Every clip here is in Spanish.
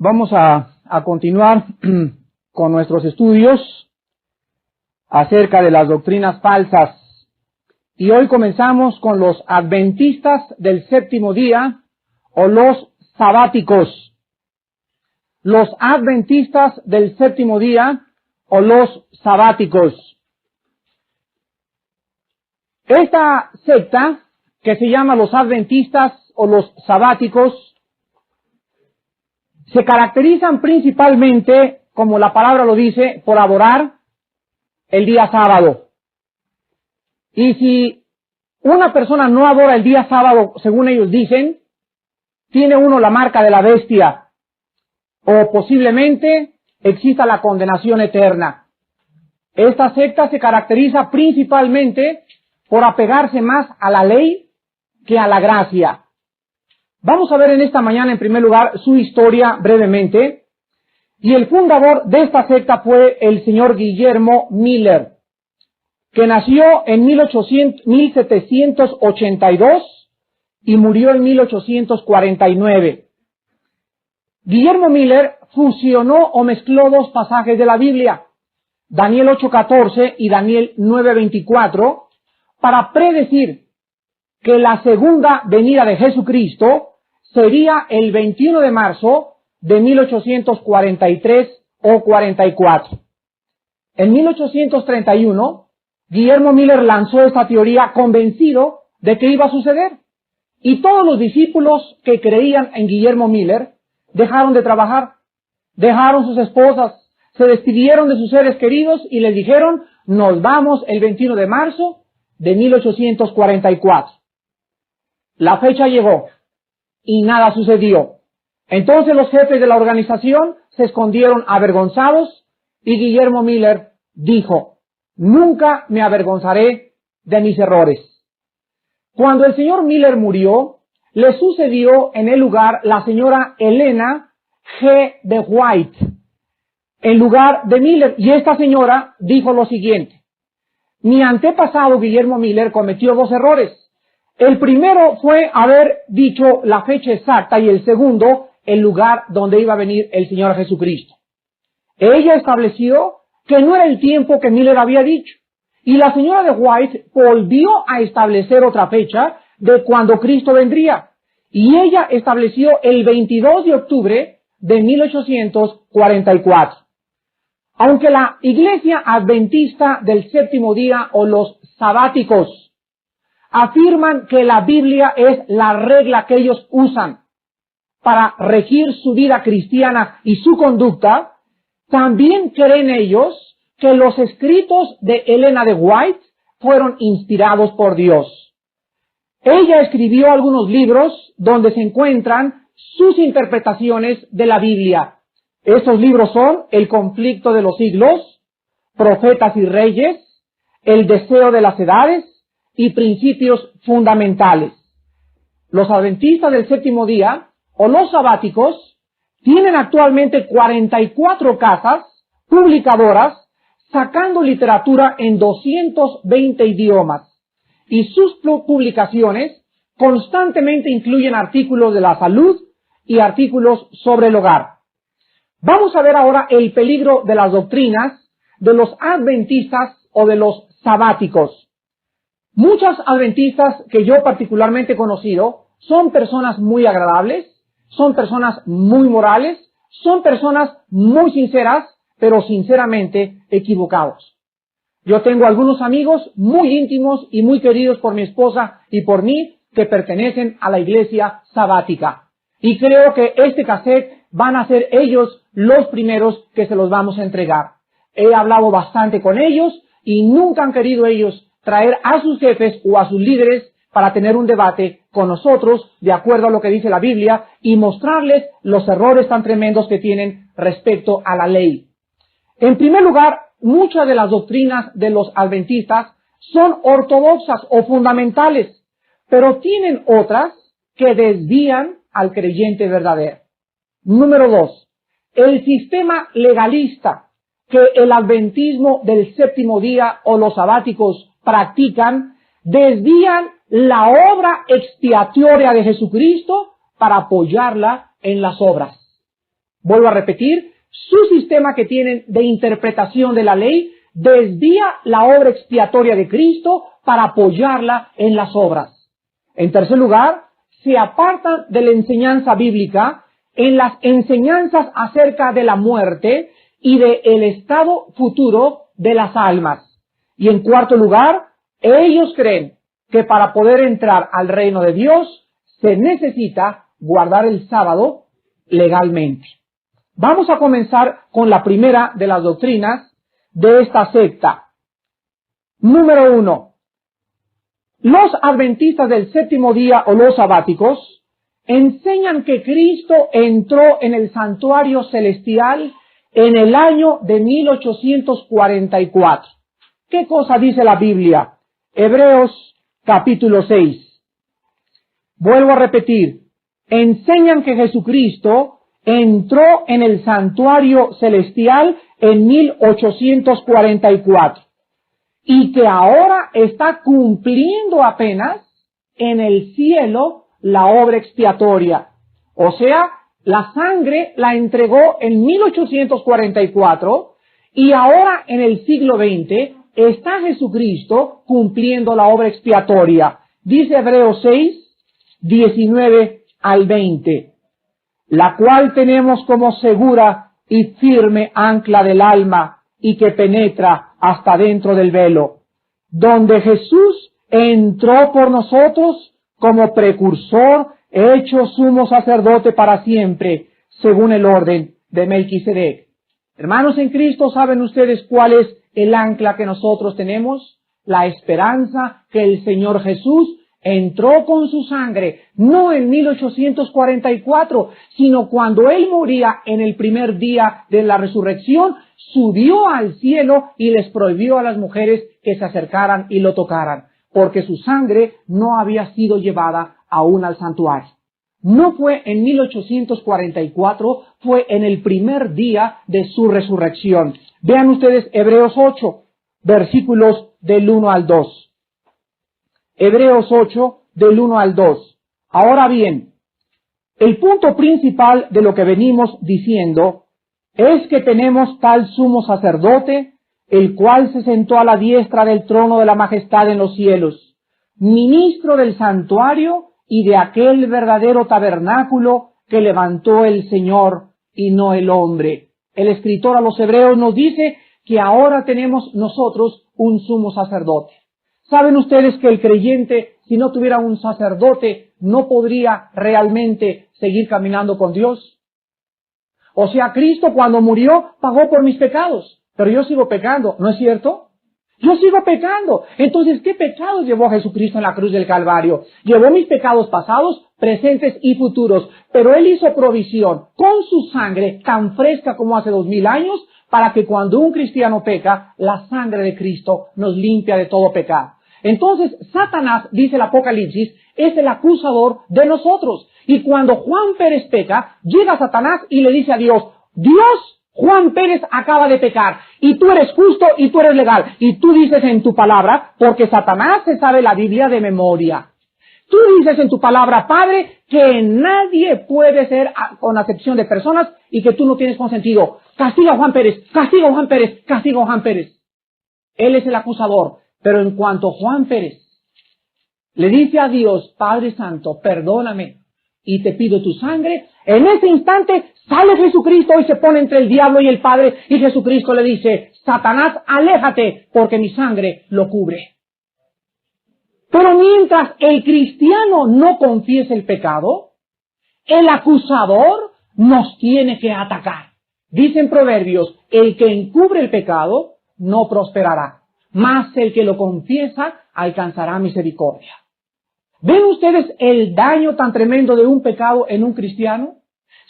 Vamos a continuar con nuestros estudios acerca de las doctrinas falsas. Y hoy comenzamos con los adventistas del séptimo día o los sabáticos. Los adventistas del séptimo día o los sabáticos. Esta secta, que se llama los adventistas o los sabáticos, se caracterizan principalmente, como la palabra lo dice, por adorar el día sábado. Y si una persona no adora el día sábado, según ellos dicen, tiene uno la marca de la bestia, o posiblemente exista la condenación eterna. Esta secta se caracteriza principalmente por apegarse más a la ley que a la gracia. Vamos a ver en esta mañana, en primer lugar, su historia brevemente. Y el fundador de esta secta fue el señor Guillermo Miller, que nació en 1782 y murió en 1849. Guillermo Miller fusionó o mezcló dos pasajes de la Biblia, Daniel 8:14 y Daniel 9:24, para predecir que la segunda venida de Jesucristo sería el 21 de marzo de 1843 o 44. En 1831, Guillermo Miller lanzó esta teoría convencido de que iba a suceder. Y todos los discípulos que creían en Guillermo Miller dejaron de trabajar, dejaron sus esposas, se despidieron de sus seres queridos y les dijeron, nos vamos el 21 de marzo de 1844. La fecha llegó y nada sucedió. Entonces los jefes de la organización se escondieron avergonzados y Guillermo Miller dijo, nunca me avergonzaré de mis errores. Cuando el señor Miller murió, le sucedió en el lugar la señora Elena G. de White, en lugar de Miller, y esta señora dijo lo siguiente, mi antepasado Guillermo Miller cometió dos errores. El primero fue haber dicho la fecha exacta y el segundo, el lugar donde iba a venir el Señor Jesucristo. Ella estableció que no era el tiempo que Miller había dicho. Y la señora de White volvió a establecer otra fecha de cuando Cristo vendría. Y ella estableció el 22 de octubre de 1844. Aunque la Iglesia Adventista del séptimo día o los sabáticos afirman que la Biblia es la regla que ellos usan para regir su vida cristiana y su conducta, también creen ellos que los escritos de Elena de White fueron inspirados por Dios. Ella escribió algunos libros donde se encuentran sus interpretaciones de la Biblia. Estos libros son El conflicto de los siglos, Profetas y Reyes, El deseo de las edades y Principios fundamentales. Los adventistas del séptimo día o los sabáticos tienen actualmente 44 casas publicadoras sacando literatura en 220 idiomas y sus publicaciones constantemente incluyen artículos de la salud y artículos sobre el hogar. Vamos a ver ahora el peligro de las doctrinas de los adventistas o de los sabáticos. Muchos adventistas que yo particularmente he conocido son personas muy agradables, son personas muy morales, son personas muy sinceras, pero sinceramente equivocados. Yo tengo algunos amigos muy íntimos y muy queridos por mi esposa y por mí que pertenecen a la iglesia sabática. Y creo que este cassette van a ser ellos los primeros que se los vamos a entregar. He hablado bastante con ellos y nunca han querido ellos traer a sus jefes o a sus líderes para tener un debate con nosotros de acuerdo a lo que dice la Biblia y mostrarles los errores tan tremendos que tienen respecto a la ley. En primer lugar, muchas de las doctrinas de los adventistas son ortodoxas o fundamentales, pero tienen otras que desvían al creyente verdadero. Número 2. El sistema legalista que el adventismo del séptimo día o los sabáticos practican desvían la obra expiatoria de Jesucristo para apoyarla en las obras. Vuelvo a repetir, su sistema que tienen de interpretación de la ley desvía la obra expiatoria de Cristo para apoyarla en las obras. En tercer lugar, se apartan de la enseñanza bíblica en las enseñanzas acerca de la muerte y del estado futuro de las almas. Y en cuarto lugar, ellos creen que para poder entrar al reino de Dios se necesita guardar el sábado legalmente. Vamos a comenzar con la primera de las doctrinas de esta secta. Número 1. Los adventistas del séptimo día o los sabáticos enseñan que Cristo entró en el santuario celestial en el año de 1844. ¿Qué cosa dice la Biblia? Hebreos capítulo 6. Vuelvo a repetir, enseñan que Jesucristo entró en el santuario celestial en 1844 y que ahora está cumpliendo apenas en el cielo la obra expiatoria. O sea, la sangre la entregó en 1844 y ahora en el siglo XX está Jesucristo cumpliendo la obra expiatoria. Dice Hebreos 6, 19 al 20, la cual tenemos como segura y firme ancla del alma y que penetra hasta dentro del velo, donde Jesús entró por nosotros como precursor, hecho sumo sacerdote para siempre, según el orden de Melquisedec. Hermanos en Cristo, ¿saben ustedes cuál es el ancla que nosotros tenemos? La esperanza que el Señor Jesús entró con su sangre, no en 1844, sino cuando Él moría en el primer día de la resurrección, subió al cielo y les prohibió a las mujeres que se acercaran y lo tocaran, porque su sangre no había sido llevada aún al santuario. No fue en 1844, fue en el primer día de su resurrección. Vean ustedes Hebreos 8, versículos del 1 al 2. Hebreos 8, del 1 al 2. Ahora bien, el punto principal de lo que venimos diciendo es que tenemos tal sumo sacerdote, el cual se sentó a la diestra del trono de la majestad en los cielos, ministro del santuario y de aquel verdadero tabernáculo que levantó el Señor y no el hombre. El escritor a los Hebreos nos dice que ahora tenemos nosotros un sumo sacerdote. ¿Saben ustedes que el creyente, si no tuviera un sacerdote, no podría realmente seguir caminando con Dios? O sea, Cristo cuando murió pagó por mis pecados, pero yo sigo pecando, ¿no es cierto? Yo sigo pecando. Entonces, ¿qué pecados llevó Jesucristo en la cruz del Calvario? Llevó mis pecados pasados, presentes y futuros, pero Él hizo provisión con su sangre tan fresca como hace 2000 años, para que cuando un cristiano peca, la sangre de Cristo nos limpia de todo pecado. Entonces, Satanás, dice el Apocalipsis, es el acusador de nosotros. Y cuando Juan Pérez peca, llega Satanás y le dice a Dios, Dios, Juan Pérez acaba de pecar, y tú eres justo y tú eres legal. Y tú dices en tu palabra, porque Satanás se sabe la Biblia de memoria. Tú dices en tu palabra, Padre, que nadie puede ser, con acepción de personas, y que tú no tienes consentido. Castiga a Juan Pérez, castiga a Juan Pérez, castiga a Juan Pérez. Él es el acusador. Pero en cuanto Juan Pérez le dice a Dios, Padre Santo, perdóname y te pido tu sangre, en ese instante sale Jesucristo y se pone entre el diablo y el Padre, y Jesucristo le dice, Satanás, aléjate, porque mi sangre lo cubre. Pero mientras el cristiano no confiese el pecado, el acusador nos tiene que atacar. Dicen Proverbios, el que encubre el pecado no prosperará, mas el que lo confiesa alcanzará misericordia. ¿Ven ustedes el daño tan tremendo de un pecado en un cristiano?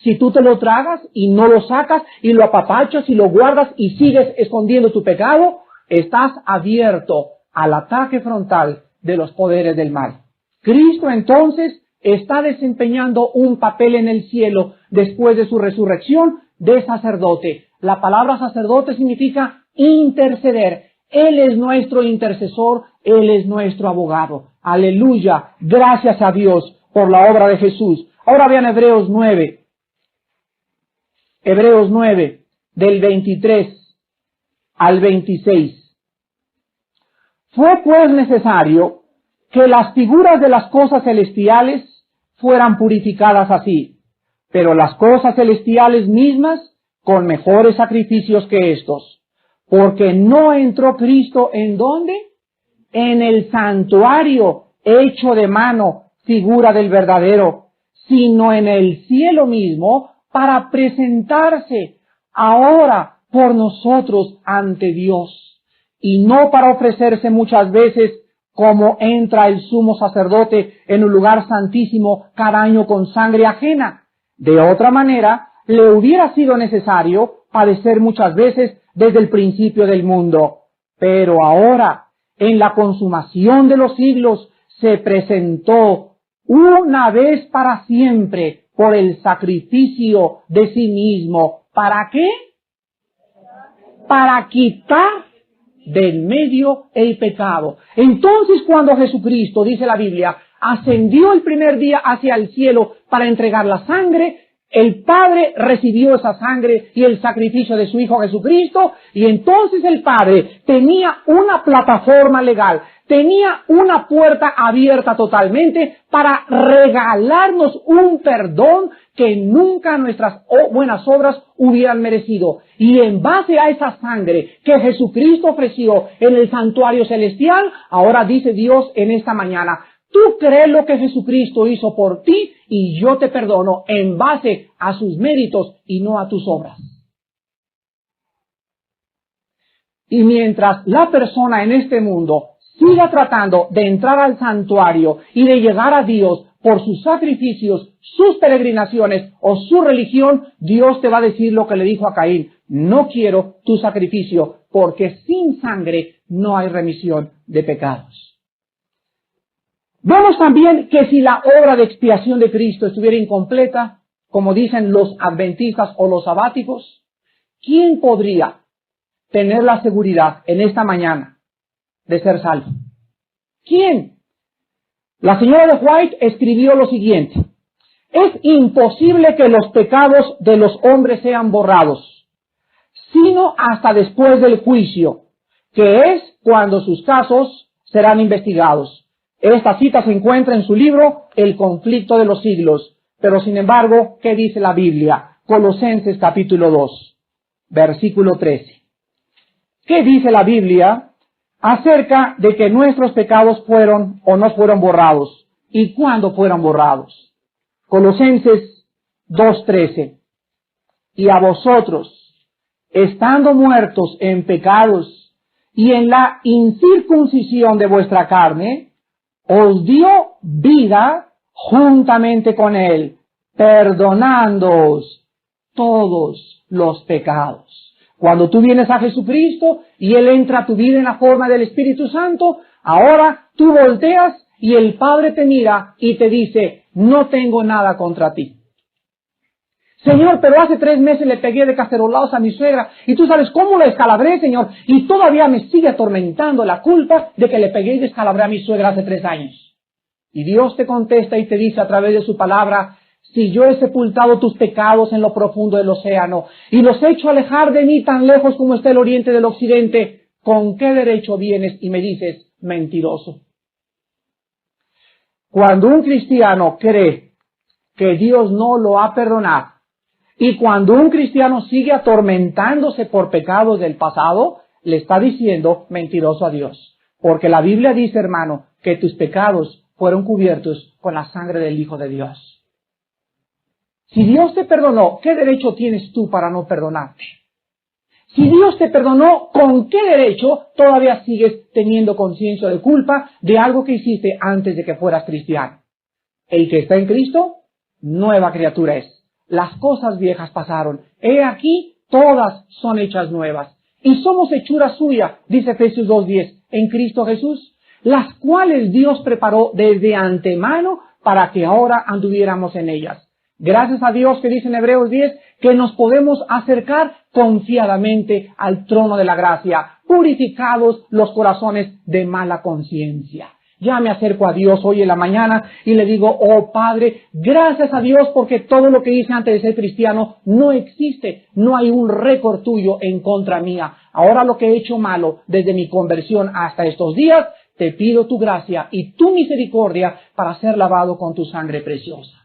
Si tú te lo tragas y no lo sacas y lo apapachas y lo guardas y sigues escondiendo tu pecado, estás abierto al ataque frontal de los poderes del mal. Cristo entonces está desempeñando un papel en el cielo después de su resurrección de sacerdote. La palabra sacerdote significa interceder. Él es nuestro intercesor, Él es nuestro abogado. Aleluya, gracias a Dios por la obra de Jesús. Ahora vean Hebreos 9. Hebreos 9, del 23 al 26. Fue pues necesario que las figuras de las cosas celestiales fueran purificadas así, pero las cosas celestiales mismas con mejores sacrificios que estos, porque no entró Cristo ¿en dónde? En el santuario hecho de mano, figura del verdadero, sino en el cielo mismo, para presentarse ahora por nosotros ante Dios, y no para ofrecerse muchas veces como entra el sumo sacerdote en un lugar santísimo cada año con sangre ajena. De otra manera, le hubiera sido necesario padecer muchas veces desde el principio del mundo. Pero ahora, en la consumación de los siglos, se presentó una vez para siempre por el sacrificio de sí mismo. ¿Para qué? Para quitar del medio el pecado. Entonces, cuando Jesucristo, dice la Biblia, ascendió el primer día hacia el cielo para entregar la sangre, el Padre recibió esa sangre y el sacrificio de su Hijo Jesucristo, y entonces el Padre tenía una plataforma legal, tenía una puerta abierta totalmente para regalarnos un perdón que nunca nuestras buenas obras hubieran merecido. Y en base a esa sangre que Jesucristo ofreció en el santuario celestial, ahora dice Dios en esta mañana: tú crees lo que Jesucristo hizo por ti y yo te perdono en base a sus méritos y no a tus obras. Y mientras la persona en este mundo siga tratando de entrar al santuario y de llegar a Dios por sus sacrificios, sus peregrinaciones o su religión, Dios te va a decir lo que le dijo a Caín: no quiero tu sacrificio, porque sin sangre no hay remisión de pecados. Vemos también que si la obra de expiación de Cristo estuviera incompleta, como dicen los adventistas o los sabáticos, ¿quién podría tener la seguridad en esta mañana de ser salvo? ¿Quién? La señora de White escribió lo siguiente: es imposible que los pecados de los hombres sean borrados, sino hasta después del juicio, que es cuando sus casos serán investigados. Esta cita se encuentra en su libro El conflicto de los siglos. Pero sin embargo, ¿qué dice la Biblia? Colosenses capítulo 2, versículo 13. ¿Qué dice la Biblia acerca de que nuestros pecados fueron o no fueron borrados? ¿Y cuándo fueron borrados? Colosenses 2:13. Y a vosotros, estando muertos en pecados y en la incircuncisión de vuestra carne, os dio vida juntamente con Él, perdonándoos todos los pecados. Cuando tú vienes a Jesucristo y Él entra a tu vida en la forma del Espíritu Santo, ahora tú volteas y el Padre te mira y te dice: no tengo nada contra ti. Señor, pero hace 3 meses le pegué de cacerolados a mi suegra y tú sabes cómo la descalabré, Señor, y todavía me sigue atormentando la culpa de que le pegué y descalabré a mi suegra hace 3 años. Y Dios te contesta y te dice a través de su palabra: si yo he sepultado tus pecados en lo profundo del océano y los he hecho alejar de mí tan lejos como está el oriente del occidente, ¿con qué derecho vienes y me dices mentiroso? Cuando un cristiano cree que Dios no lo ha perdonado, y cuando un cristiano sigue atormentándose por pecados del pasado, le está diciendo mentiroso a Dios. Porque la Biblia dice, hermano, que tus pecados fueron cubiertos con la sangre del Hijo de Dios. Si Dios te perdonó, ¿qué derecho tienes tú para no perdonarte? Si Dios te perdonó, ¿con qué derecho todavía sigues teniendo conciencia de culpa de algo que hiciste antes de que fueras cristiano? El que está en Cristo, nueva criatura es. Las cosas viejas pasaron. He aquí, todas son hechas nuevas. Y somos hechura suya, dice Efesios 2:10, en Cristo Jesús, las cuales Dios preparó desde antemano para que ahora anduviéramos en ellas. Gracias a Dios, que dice en Hebreos 10, que nos podemos acercar confiadamente al trono de la gracia, purificados los corazones de mala conciencia. Ya me acerco a Dios hoy en la mañana y le digo, oh Padre, gracias a Dios porque todo lo que hice antes de ser cristiano no existe. No hay un récord tuyo en contra mía. Ahora lo que he hecho malo desde mi conversión hasta estos días, te pido tu gracia y tu misericordia para ser lavado con tu sangre preciosa.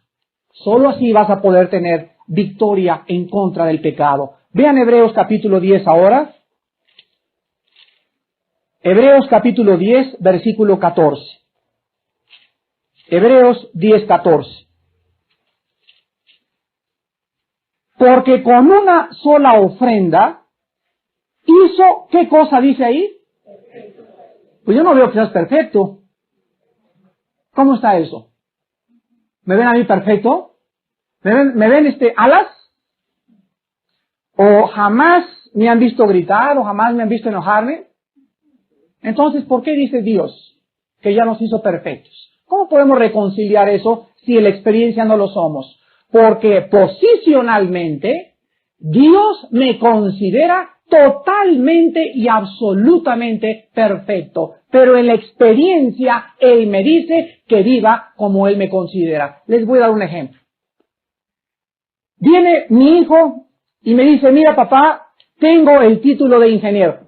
Solo así vas a poder tener victoria en contra del pecado. Vean Hebreos capítulo 10 ahora. Hebreos capítulo 10, versículo 14. Hebreos 10, 14. Porque con una sola ofrenda hizo, ¿qué cosa dice ahí? Pues yo no veo que seas perfecto. ¿Cómo está eso? ¿Me ven a mí perfecto? ¿Me ven alas? ¿O jamás me han visto gritar o jamás me han visto enojarme? Entonces, ¿por qué dice Dios que ya nos hizo perfectos? ¿Cómo podemos reconciliar eso si en la experiencia no lo somos? Porque posicionalmente, Dios me considera totalmente y absolutamente perfecto. Pero en la experiencia, Él me dice que viva como Él me considera. Les voy a dar un ejemplo. Viene mi hijo y me dice, mira papá, tengo el título de ingeniero.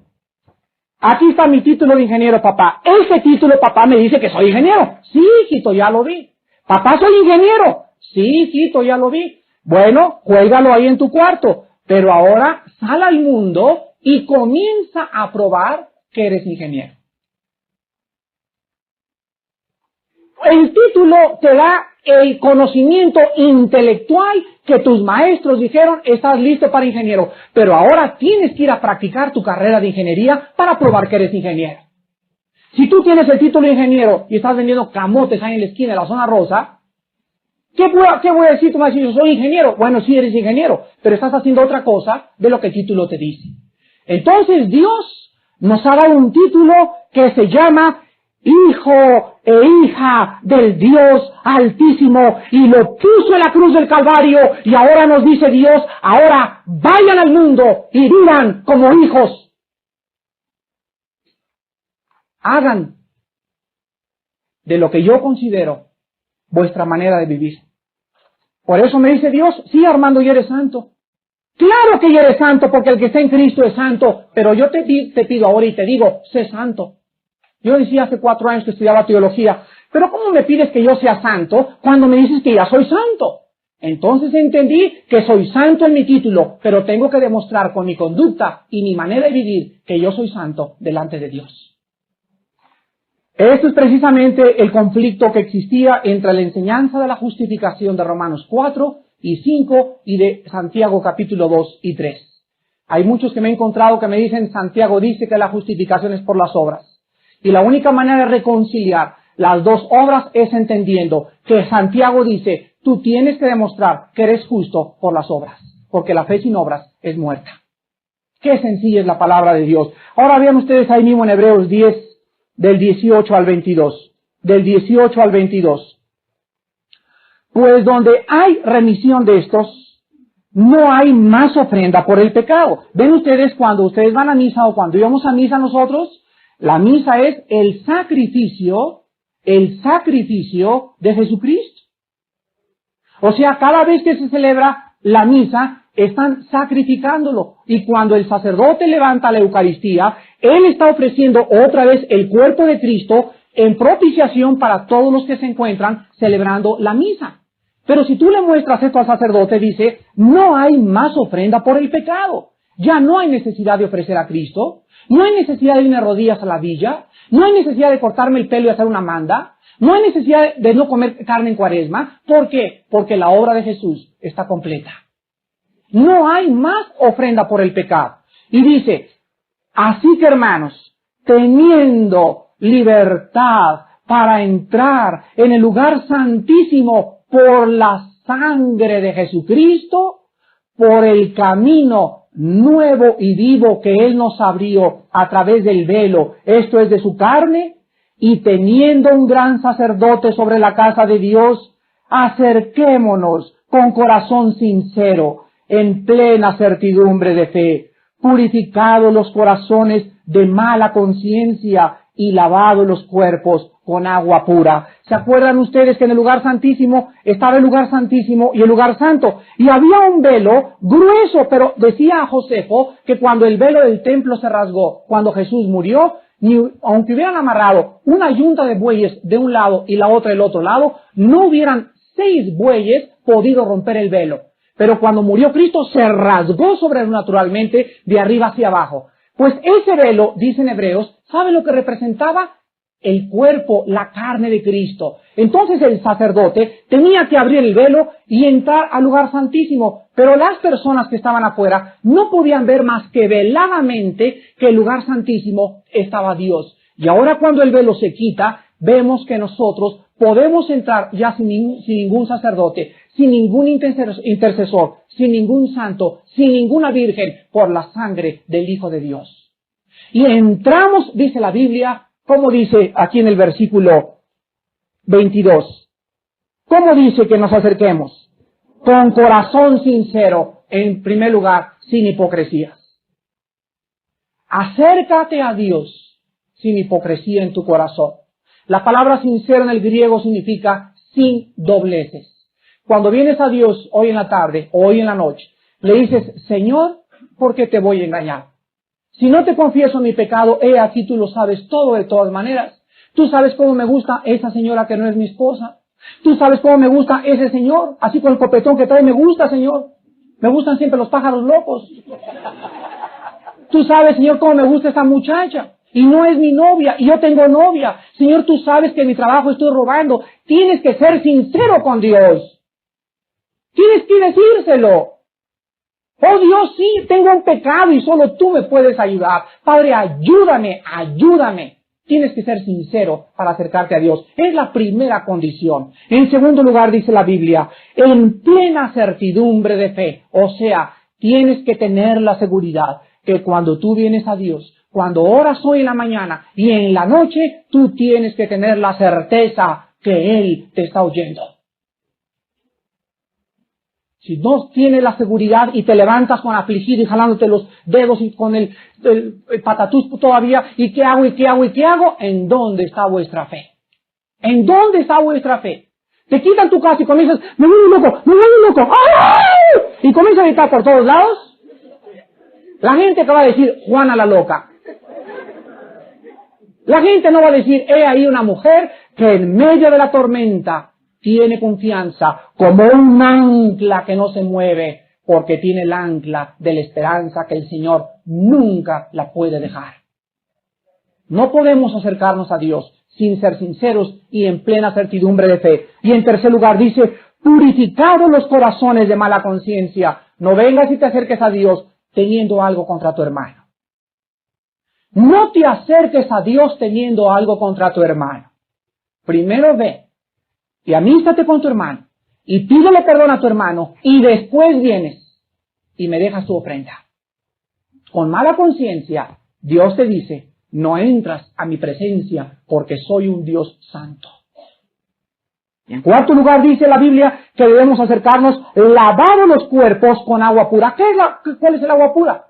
Aquí está mi título de ingeniero, papá. Ese título, papá, me dice que soy ingeniero. Sí, hijito, ya lo vi. Papá, soy ingeniero. Sí, hijito, ya lo vi. Bueno, cuélgalo ahí en tu cuarto. Pero ahora sal al mundo y comienza a probar que eres ingeniero. El título te da el conocimiento intelectual que tus maestros dijeron, estás listo para ingeniero. Pero ahora tienes que ir a practicar tu carrera de ingeniería para probar que eres ingeniero. Si tú tienes el título de ingeniero y estás vendiendo camotes ahí en la esquina de la zona rosa, ¿qué voy a decir? Tú me vas a decir, yo soy ingeniero. Bueno, sí eres ingeniero, pero estás haciendo otra cosa de lo que el título te dice. Entonces Dios nos ha dado un título que se llama Hijo e hija del Dios Altísimo, y lo puso en la cruz del Calvario, y ahora nos dice Dios, ahora vayan al mundo y vivan como hijos. Hagan de lo que yo considero vuestra manera de vivir. Por eso me dice Dios, sí Armando, ya eres santo. Claro que ya eres santo, porque el que está en Cristo es santo, pero yo te pido ahora y te digo, sé santo. Yo decía hace 4 años que estudiaba teología, pero ¿cómo me pides que yo sea santo cuando me dices que ya soy santo? Entonces entendí que soy santo en mi título, pero tengo que demostrar con mi conducta y mi manera de vivir que yo soy santo delante de Dios. Esto es precisamente el conflicto que existía entre la enseñanza de la justificación de Romanos 4 y 5 y de Santiago capítulo 2 y 3. Hay muchos que me he encontrado que me dicen, Santiago dice que la justificación es por las obras. Y la única manera de reconciliar las dos obras es entendiendo que Santiago dice, tú tienes que demostrar que eres justo por las obras, porque la fe sin obras es muerta. Qué sencilla es la palabra de Dios. Ahora vean ustedes ahí mismo en Hebreos 10, del 18 al 22. Del 18 al 22. Pues donde hay remisión de estos, no hay más ofrenda por el pecado. Ven ustedes cuando ustedes van a misa o cuando íbamos a misa nosotros, la misa es el sacrificio de Jesucristo. O sea, cada vez que se celebra la misa, están sacrificándolo. Y cuando el sacerdote levanta la Eucaristía, él está ofreciendo otra vez el cuerpo de Cristo en propiciación para todos los que se encuentran celebrando la misa. Pero si tú le muestras esto al sacerdote, dice, no hay más ofrenda por el pecado. Ya no hay necesidad de ofrecer a Cristo. No hay necesidad de irme a rodillas a la villa. No hay necesidad de cortarme el pelo y hacer una manda. No hay necesidad de no comer carne en Cuaresma. ¿Por qué? Porque la obra de Jesús está completa. No hay más ofrenda por el pecado. Y dice, así que hermanos, teniendo libertad para entrar en el lugar santísimo por la sangre de Jesucristo, por el camino nuevo y vivo que Él nos abrió a través del velo, esto es de su carne, y teniendo un gran sacerdote sobre la casa de Dios, acerquémonos con corazón sincero, en plena certidumbre de fe, purificados los corazones de mala conciencia y lavados los cuerpos con agua pura. ¿Se acuerdan ustedes que en el lugar santísimo estaba el lugar santísimo y el lugar santo? Y había un velo grueso, pero decía Josefo que cuando el velo del templo se rasgó, cuando Jesús murió, aunque hubieran amarrado una yunta de bueyes de un lado y la otra del otro lado, no hubieran 6 bueyes podido romper el velo. Pero cuando murió Cristo se rasgó sobrenaturalmente de arriba hacia abajo. Pues ese velo, dicen Hebreos, ¿sabe lo que representaba? El cuerpo, la carne de Cristo. Entonces el sacerdote tenía que abrir el velo y entrar al lugar santísimo, pero las personas que estaban afuera no podían ver más que veladamente que el lugar santísimo estaba Dios. Y ahora cuando el velo se quita, vemos que nosotros podemos entrar ya sin ningún sacerdote, sin ningún intercesor, sin ningún santo, sin ninguna virgen, por la sangre del Hijo de Dios. Y entramos, dice la Biblia, como dice aquí en el versículo 22, ¿cómo dice que nos acerquemos? Con corazón sincero, en primer lugar, sin hipocresías. Acércate a Dios sin hipocresía en tu corazón. La palabra sincero en el griego significa sin dobleces. Cuando vienes a Dios hoy en la tarde o hoy en la noche, le dices, Señor, ¿por qué te voy a engañar? Si no te confieso mi pecado, aquí tú lo sabes todo de todas maneras. Tú sabes cómo me gusta esa señora que no es mi esposa. Tú sabes cómo me gusta ese señor, así con el copetón que trae, me gusta, Señor. Me gustan siempre los pájaros locos. Tú sabes, Señor, cómo me gusta esa muchacha. Y no es mi novia, y yo tengo novia. Señor, tú sabes que en mi trabajo estoy robando. Tienes que ser sincero con Dios. Tienes que decírselo. Oh Dios, sí, tengo un pecado y solo tú me puedes ayudar. Padre, ayúdame, ayúdame. Tienes que ser sincero para acercarte a Dios. Es la primera condición. En segundo lugar, dice la Biblia, en plena certidumbre de fe. O sea, tienes que tener la seguridad que cuando tú vienes a Dios, cuando oras hoy en la mañana y en la noche, tú tienes que tener la certeza que Él te está oyendo. Si no tienes la seguridad y te levantas con afligido y jalándote los dedos y con el patatús todavía, ¿y qué hago, y qué hago, y qué hago? ¿En dónde está vuestra fe? ¿En dónde está vuestra fe? Te quitan tu casa y comienzas, me vuelvo loco, me vuelvo loco, ¡ay! Y comienzas a gritar por todos lados. La gente que va a decir, Juana la loca. La gente no va a decir, he ahí una mujer que en medio de la tormenta tiene confianza como un ancla que no se mueve, porque tiene el ancla de la esperanza que el Señor nunca la puede dejar. No podemos acercarnos a Dios sin ser sinceros y en plena certidumbre de fe. Y en tercer lugar dice, purificados los corazones de mala conciencia. No vengas y te acerques a Dios teniendo algo contra tu hermano. No te acerques a Dios teniendo algo contra tu hermano. Primero ve y amístate con tu hermano y pídele perdón a tu hermano y después vienes y me dejas tu ofrenda. Con mala conciencia, Dios te dice, no entras a mi presencia porque soy un Dios santo. Y en cuarto lugar dice la Biblia que debemos acercarnos lavados los cuerpos con agua pura. ¿Cuál es el agua pura?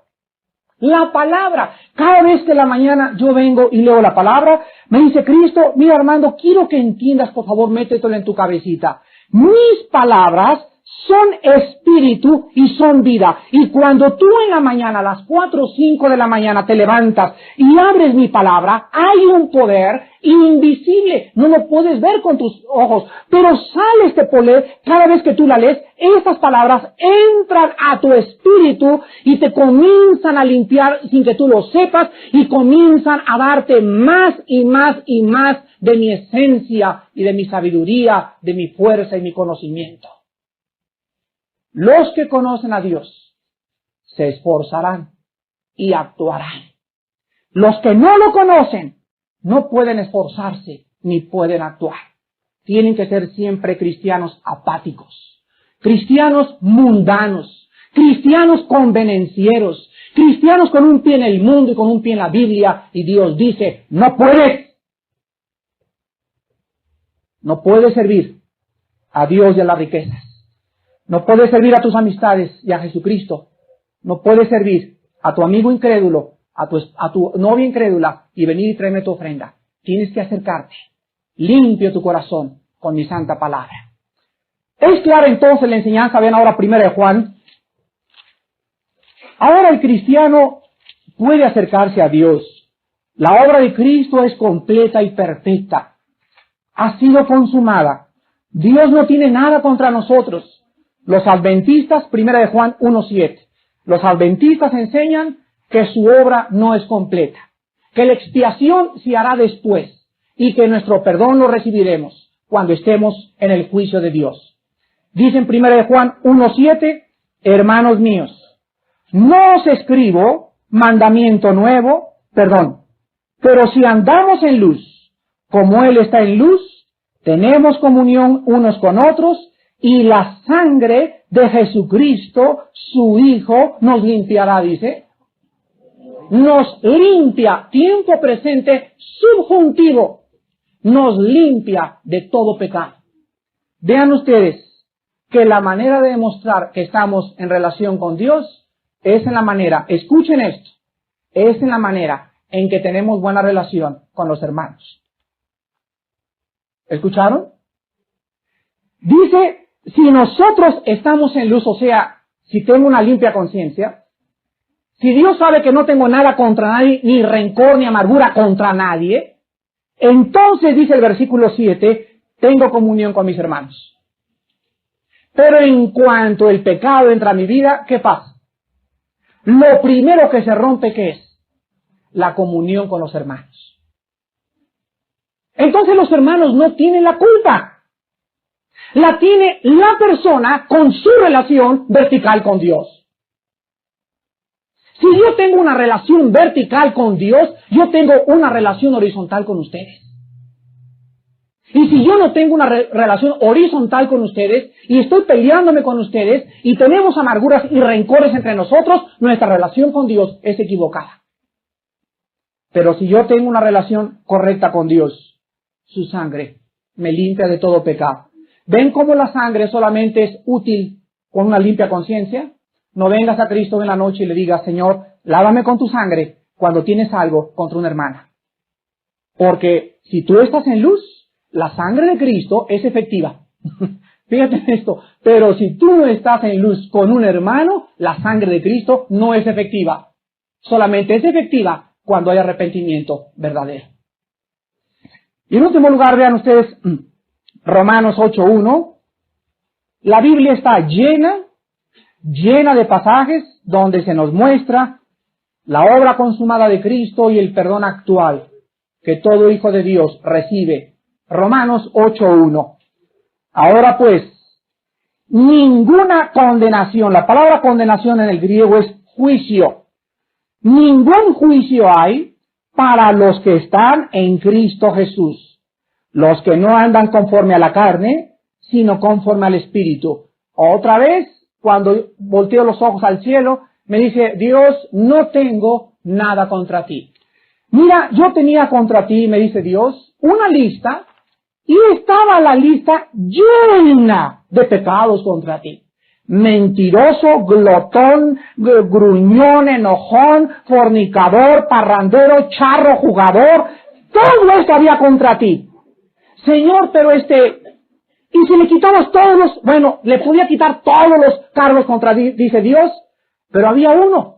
La palabra. Cada vez que en la mañana yo vengo y leo la palabra, me dice Cristo, mira Armando, quiero que entiendas, por favor, métetelo en tu cabecita. Mis palabras son espíritu y son vida. Y cuando tú en la mañana, a las 4 o 5 de la mañana, te levantas y abres mi palabra, hay un poder invisible. No lo puedes ver con tus ojos, pero sale este poder cada vez que tú la lees. Estas palabras entran a tu espíritu y te comienzan a limpiar sin que tú lo sepas y comienzan a darte más y más y más de mi esencia y de mi sabiduría, de mi fuerza y mi conocimiento. Los que conocen a Dios se esforzarán y actuarán. Los que no lo conocen no pueden esforzarse ni pueden actuar. Tienen que ser siempre cristianos apáticos, cristianos mundanos, cristianos convenencieros, cristianos con un pie en el mundo y con un pie en la Biblia. Y Dios dice, no puedes. No puedes servir a Dios y a las riquezas. No puedes servir a tus amistades y a Jesucristo. No puedes servir a tu amigo incrédulo, a tu novia incrédula y venir y traerme tu ofrenda. Tienes que acercarte limpio tu corazón con mi santa palabra. Es clara entonces la enseñanza. Ven ahora 1 de Juan. Ahora el cristiano puede acercarse a Dios. La obra de Cristo es completa y perfecta. Ha sido consumada. Dios no tiene nada contra nosotros. Los adventistas, 1 de Juan 1:7. Los adventistas enseñan que su obra no es completa, que la expiación se hará después y que nuestro perdón lo recibiremos cuando estemos en el juicio de Dios. Dice en 1 de Juan 1:7, hermanos míos, no os escribo mandamiento nuevo, pero si andamos en luz, como Él está en luz, tenemos comunión unos con otros, y la sangre de Jesucristo, su Hijo, nos limpiará, dice. Nos limpia, tiempo presente, subjuntivo, nos limpia de todo pecado. Vean ustedes que la manera de demostrar que estamos en relación con Dios es en la manera, escuchen esto, es en la manera en que tenemos buena relación con los hermanos. ¿Escucharon? Dice, si nosotros estamos en luz, o sea, si tengo una limpia conciencia, si Dios sabe que no tengo nada contra nadie, ni rencor ni amargura contra nadie, entonces dice el versículo 7, tengo comunión con mis hermanos. Pero en cuanto el pecado entra a mi vida, ¿qué pasa? Lo primero que se rompe, ¿qué es? La comunión con los hermanos. Entonces los hermanos no tienen la culpa. La tiene la persona con su relación vertical con Dios. Si yo tengo una relación vertical con Dios, yo tengo una relación horizontal con ustedes. Y si yo no tengo una relación horizontal con ustedes, y estoy peleándome con ustedes, y tenemos amarguras y rencores entre nosotros, nuestra relación con Dios es equivocada. Pero si yo tengo una relación correcta con Dios, su sangre me limpia de todo pecado. ¿Ven cómo la sangre solamente es útil con una limpia conciencia? No vengas a Cristo en la noche y le digas, Señor, lávame con tu sangre cuando tienes algo contra una hermana. Porque si tú estás en luz, la sangre de Cristo es efectiva. Fíjate en esto. Pero si tú no estás en luz con un hermano, la sangre de Cristo no es efectiva. Solamente es efectiva cuando hay arrepentimiento verdadero. Y en último lugar, vean ustedes Romanos 8:1. La Biblia está llena de pasajes donde se nos muestra la obra consumada de Cristo y el perdón actual que todo hijo de Dios recibe. Romanos 8:1. Ahora pues, ninguna condenación, la palabra condenación en el griego es juicio. Ningún juicio hay para los que están en Cristo Jesús, los que no andan conforme a la carne, sino conforme al Espíritu. Otra vez, cuando volteo los ojos al cielo, me dice, Dios, no tengo nada contra ti. Mira, yo tenía contra ti, me dice Dios, una lista, y estaba la lista llena de pecados contra ti. Mentiroso, glotón, gruñón, enojón, fornicador, parrandero, charro, jugador, todo esto había contra ti. Señor, pero y si le quitabas le podía quitar todos los cargos contra ti, dice Dios, pero había uno.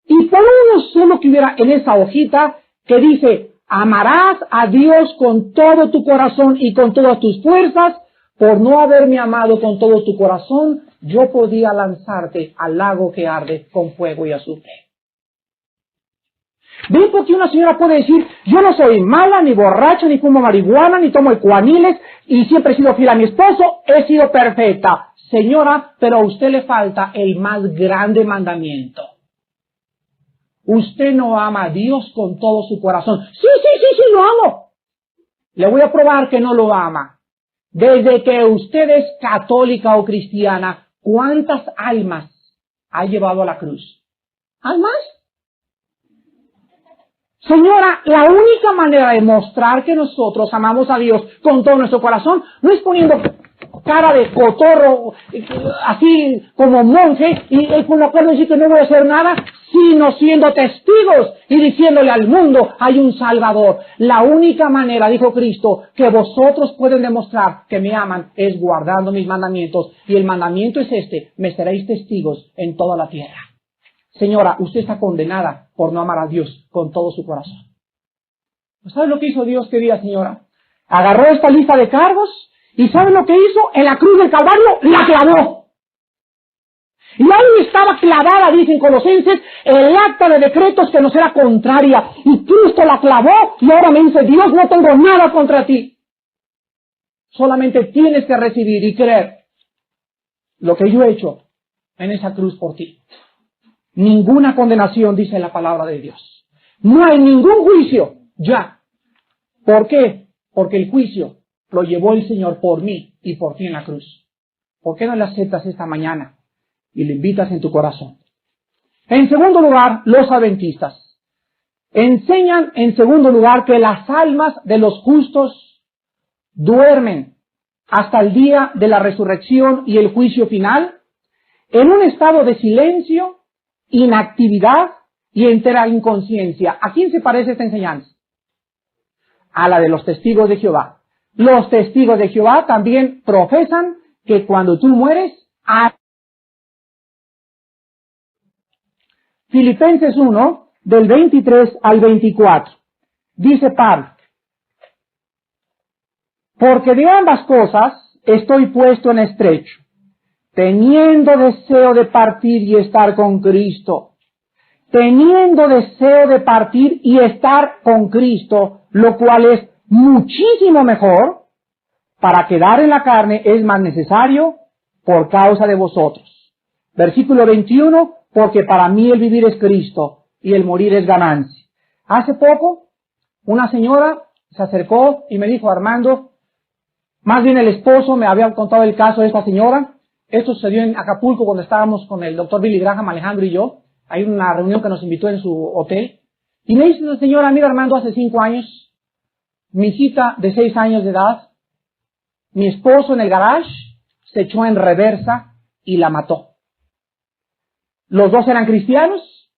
Y por uno solo que hubiera en esa hojita que dice, amarás a Dios con todo tu corazón y con todas tus fuerzas, por no haberme amado con todo tu corazón, yo podía lanzarte al lago que arde con fuego y azufre. ¿Ven por qué una señora puede decir, yo no soy mala, ni borracha, ni fumo marihuana, ni tomo ecuaniles, y siempre he sido fiel a mi esposo, he sido perfecta? Señora, pero a usted le falta el más grande mandamiento. Usted no ama a Dios con todo su corazón. Sí, lo amo. Le voy a probar que no lo ama. Desde que usted es católica o cristiana, ¿cuántas almas ha llevado a la cruz? ¿Almas? Señora, la única manera de mostrar que nosotros amamos a Dios con todo nuestro corazón no es poniendo cara de cotorro, así como monje, y con la cual decir que no voy a hacer nada. sino siendo testigos y diciéndole al mundo, hay un Salvador. La única manera, dijo Cristo, que vosotros pueden demostrar que me aman es guardando mis mandamientos. Y el mandamiento es este, me seréis testigos en toda la tierra. Señora, usted está condenada por no amar a Dios con todo su corazón. ¿Sabe lo que hizo Dios, querida señora? Agarró esta lista de cargos y ¿sabe lo que hizo? En la cruz del Calvario la clavó. Y ahí estaba clavada, dicen Colosenses, el acta de decretos que nos era contraria. Y Cristo la clavó y ahora me dice, Dios, no tengo nada contra ti. Solamente tienes que recibir y creer lo que yo he hecho en esa cruz por ti. Ninguna condenación, dice la palabra de Dios. No hay ningún juicio ya. ¿Por qué? Porque el juicio lo llevó el Señor por mí y por ti en la cruz. ¿Por qué no le aceptas esta mañana y le invitas en tu corazón? En segundo lugar, los adventistas enseñan en segundo lugar que las almas de los justos duermen hasta el día de la resurrección y el juicio final en un estado de silencio, inactividad y entera inconsciencia. ¿A quién se parece esta enseñanza? A la de los testigos de Jehová. Los testigos de Jehová también profesan que cuando tú mueres, Filipenses 1, del 23 al 24, dice Pablo, porque de ambas cosas estoy puesto en estrecho, teniendo deseo de partir y estar con Cristo, teniendo deseo de partir y estar con Cristo, lo cual es muchísimo mejor, para quedar en la carne es más necesario por causa de vosotros. Versículo 21, porque para mí el vivir es Cristo y el morir es ganancia. Hace poco, una señora se acercó y me dijo, Armando, más bien el esposo me había contado el caso de esta señora. Esto sucedió en Acapulco cuando estábamos con el doctor Billy Graham, Alejandro y yo. Hay una reunión que nos invitó en su hotel. Y me dice la señora, mira Armando, hace 5 años, mi hijita de 6 años de edad, mi esposo en el garage se echó en reversa y la mató. Los dos eran cristianos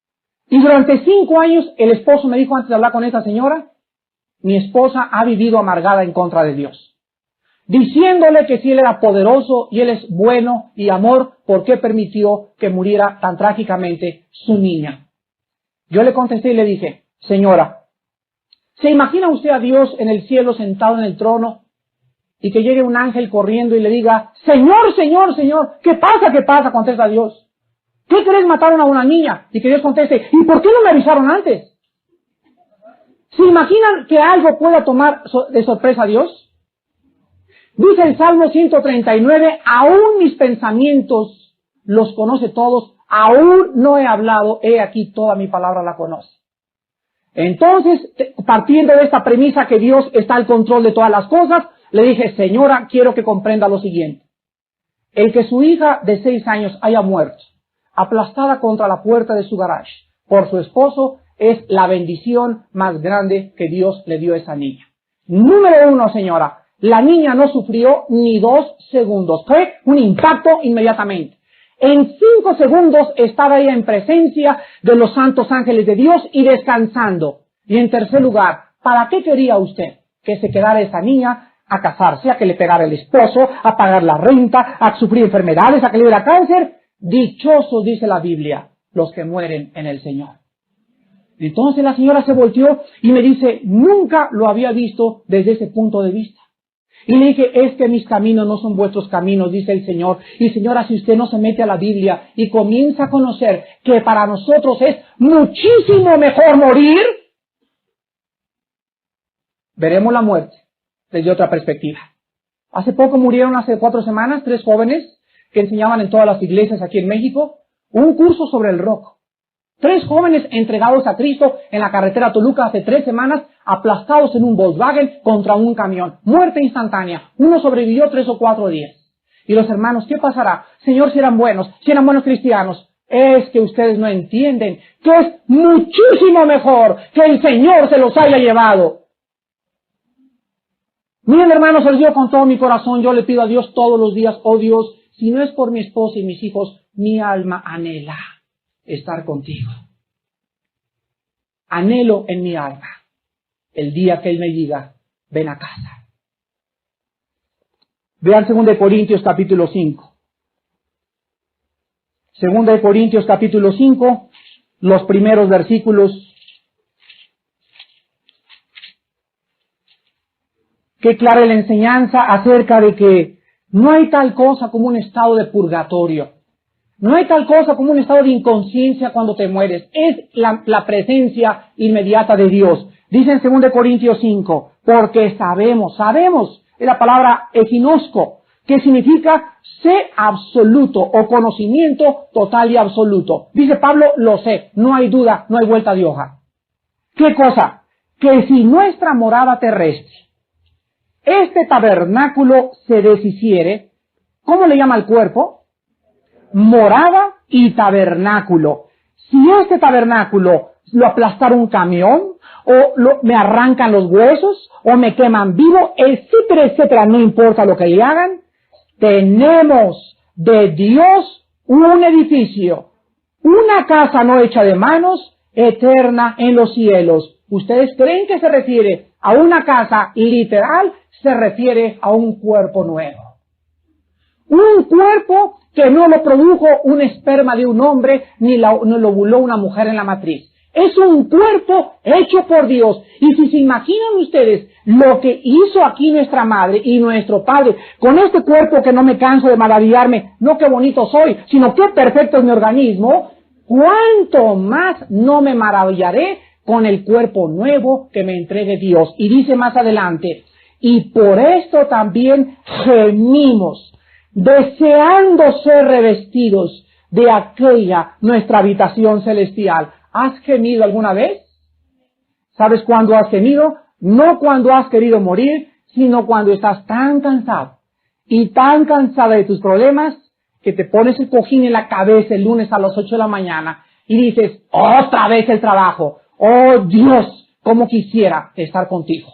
y durante 5 años el esposo me dijo antes de hablar con esta señora, mi esposa ha vivido amargada en contra de Dios, diciéndole que si Él era poderoso y Él es bueno y amor, ¿por qué permitió que muriera tan trágicamente su niña? Yo le contesté y le dije, señora, ¿se imagina usted a Dios en el cielo sentado en el trono y que llegue un ángel corriendo y le diga, Señor, Señor, Señor, ¿qué pasa? ¿Qué pasa? Contesta Dios. ¿Qué crees? Mataron a una niña. Y que Dios conteste, ¿y por qué no me avisaron antes? ¿Se imaginan que algo pueda tomar de sorpresa a Dios? Dice el Salmo 139, aún mis pensamientos los conoce todos, aún no he hablado, he aquí toda mi palabra la conoce. Entonces, partiendo de esta premisa que Dios está al control de todas las cosas, le dije, señora, quiero que comprenda lo siguiente. El que su hija de 6 años haya muerto, aplastada contra la puerta de su garage por su esposo, es la bendición más grande que Dios le dio a esa niña. Número 1, señora, la niña no sufrió ni 2 segundos, fue un impacto inmediatamente. En 5 segundos estaba ella en presencia de los santos ángeles de Dios y descansando. Y en tercer lugar, ¿para qué quería usted que se quedara esa niña a casarse, a que le pegara el esposo, a pagar la renta, a sufrir enfermedades, a que le diera cáncer? Dichosos, dice la Biblia, los que mueren en el Señor. Entonces la señora se volteó y me dice, nunca lo había visto desde ese punto de vista. Y le dije, es que mis caminos no son vuestros caminos, dice el Señor. Y señora, si usted no se mete a la Biblia y comienza a conocer que para nosotros es muchísimo mejor morir, veremos la muerte desde otra perspectiva. Hace poco murieron, hace 4 semanas, 3 jóvenes que enseñaban en todas las iglesias aquí en México un curso sobre el rock. 3 jóvenes entregados a Cristo en la carretera a Toluca hace 3 semanas, aplastados en un Volkswagen contra un camión. Muerte instantánea. Uno sobrevivió 3 o 4 días. Y los hermanos, ¿qué pasará? Señor, si eran buenos cristianos. Es que ustedes no entienden que es muchísimo mejor que el Señor se los haya llevado. Miren, hermanos, os digo con todo mi corazón, yo le pido a Dios todos los días, oh Dios, si no es por mi esposa y mis hijos, mi alma anhela estar contigo. anhelo en mi alma el día que Él me diga, ven a casa. Vean 2 Corintios capítulo 5. 2 Corintios capítulo 5, los primeros versículos. Qué clara la enseñanza acerca de que no hay tal cosa como un estado de purgatorio. No hay tal cosa como un estado de inconsciencia cuando te mueres. Es la presencia inmediata de Dios. Dice en 2 Corintios 5, porque sabemos, es la palabra eginosco, que significa sé absoluto o conocimiento total y absoluto. Dice Pablo, lo sé, no hay duda, no hay vuelta de hoja. ¿Qué cosa? Que si nuestra morada terrestre, este tabernáculo se deshiciere, ¿cómo le llama al cuerpo? Morada y tabernáculo. Si este tabernáculo lo aplastara un camión, o me arrancan los huesos, o me queman vivo, etcétera, etcétera, no importa lo que le hagan, tenemos de Dios un edificio, una casa no hecha de manos, eterna en los cielos. ¿Ustedes creen que se refiere a una casa literal? Se refiere a un cuerpo nuevo. Un cuerpo que no lo produjo un esperma de un hombre, ni lo ovuló una mujer en la matriz. Es un cuerpo hecho por Dios. Y si se imaginan ustedes lo que hizo aquí nuestra madre y nuestro padre con este cuerpo que no me canso de maravillarme, no qué bonito soy, sino qué perfecto es mi organismo, cuánto más no me maravillaré con el cuerpo nuevo que me entregue Dios. Y dice más adelante, y por esto también gemimos, deseando ser revestidos de aquella nuestra habitación celestial. ¿Has gemido alguna vez? ¿Sabes cuándo has gemido? No cuando has querido morir, sino cuando estás tan cansado y tan cansada de tus problemas que te pones el cojín en la cabeza el lunes a las 8 de la mañana y dices, otra vez el trabajo. Oh Dios, cómo quisiera estar contigo.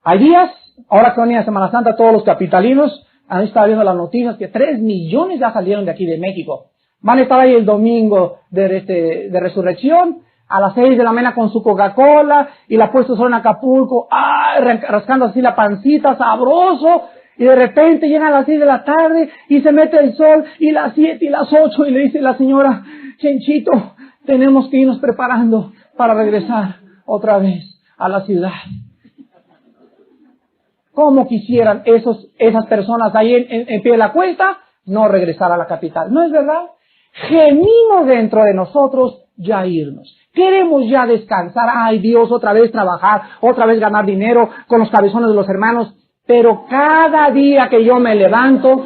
Hay días, ahora que venía la Semana Santa, todos los capitalinos han estado viendo las noticias que 3 millones ya salieron de aquí de México. Van a estar ahí el domingo de resurrección, a las 6 de la mañana con su Coca-Cola, y la puesto solo en Acapulco, rascando así la pancita, sabroso, y de repente llegan a las 6 de la tarde, y se mete el sol, y las 7 y las 8, y le dice la señora, Chenchito, tenemos que irnos preparando para regresar otra vez a la ciudad. ¿Cómo quisieran esas personas ahí en pie de la cuesta no regresar a la capital? ¿No es verdad? Gemimos dentro de nosotros ya irnos. Queremos ya descansar. Ay Dios, otra vez trabajar, otra vez ganar dinero con los cabezones de los hermanos. Pero cada día que yo me levanto,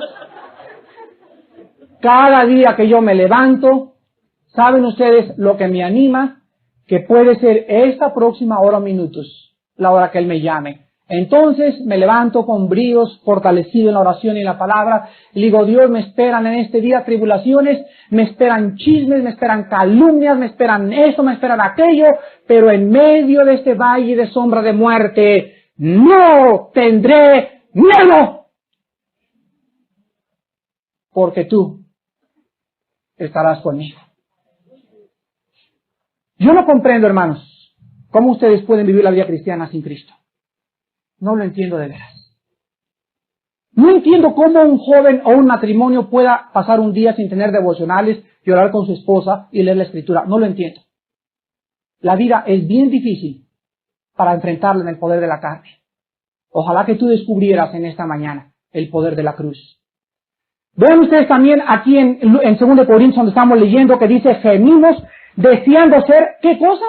¿saben ustedes lo que me anima? Que puede ser esta próxima hora o minutos, la hora que Él me llame. Entonces me levanto con bríos, fortalecido en la oración y en la palabra, y digo, Dios, me esperan en este día tribulaciones, me esperan chismes, me esperan calumnias, me esperan esto, me esperan aquello, pero en medio de este valle de sombra de muerte, no tendré miedo, porque tú estarás conmigo. Yo no comprendo, hermanos, cómo ustedes pueden vivir la vida cristiana sin Cristo. No lo entiendo de veras. No entiendo cómo un joven o un matrimonio pueda pasar un día sin tener devocionales, llorar con su esposa y leer la Escritura. No lo entiendo. La vida es bien difícil para enfrentarla en el poder de la carne. Ojalá que tú descubrieras en esta mañana el poder de la cruz. Vean ustedes también aquí en 2 Corintios donde estamos leyendo que dice gemimos deseando ser, ¿qué cosa?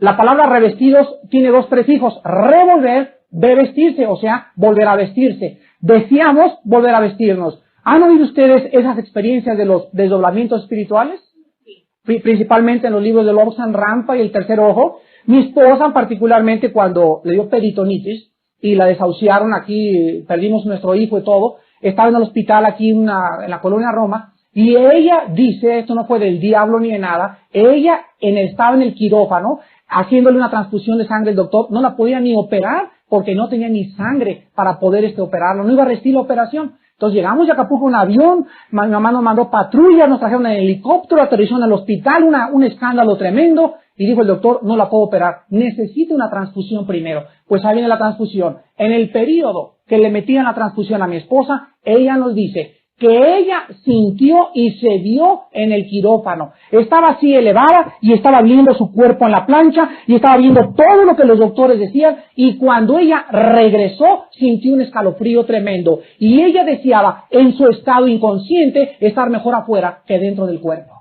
La palabra revestidos tiene 2 prefijos, revolver, vestirse, o sea, volver a vestirse. Deseamos volver a vestirnos. ¿Han oído ustedes esas experiencias de los desdoblamientos espirituales? Sí. Principalmente en los libros de Lobsang Rampa y El Tercer Ojo. Mi esposa, particularmente, cuando le dio peritonitis y la desahuciaron aquí, perdimos nuestro hijo y todo, estaba en el hospital aquí en la colonia Roma, y ella dice, esto no fue del diablo ni de nada, ella estaba en el quirófano, haciéndole una transfusión de sangre, el doctor no la podía ni operar porque no tenía ni sangre para poder operarlo, no iba a resistir la operación. Entonces llegamos a Acapulco en un avión, mi mamá nos mandó patrullas, nos trajeron en helicóptero, aterrizó en el hospital, un escándalo tremendo, y dijo el doctor, no la puedo operar, necesita una transfusión primero. Pues ahí viene la transfusión. En el periodo que le metían la transfusión a mi esposa, ella nos dice que ella sintió y se vio en el quirófano. Estaba así elevada y estaba viendo su cuerpo en la plancha y estaba viendo todo lo que los doctores decían, y cuando ella regresó sintió un escalofrío tremendo y ella deseaba en su estado inconsciente estar mejor afuera que dentro del cuerpo.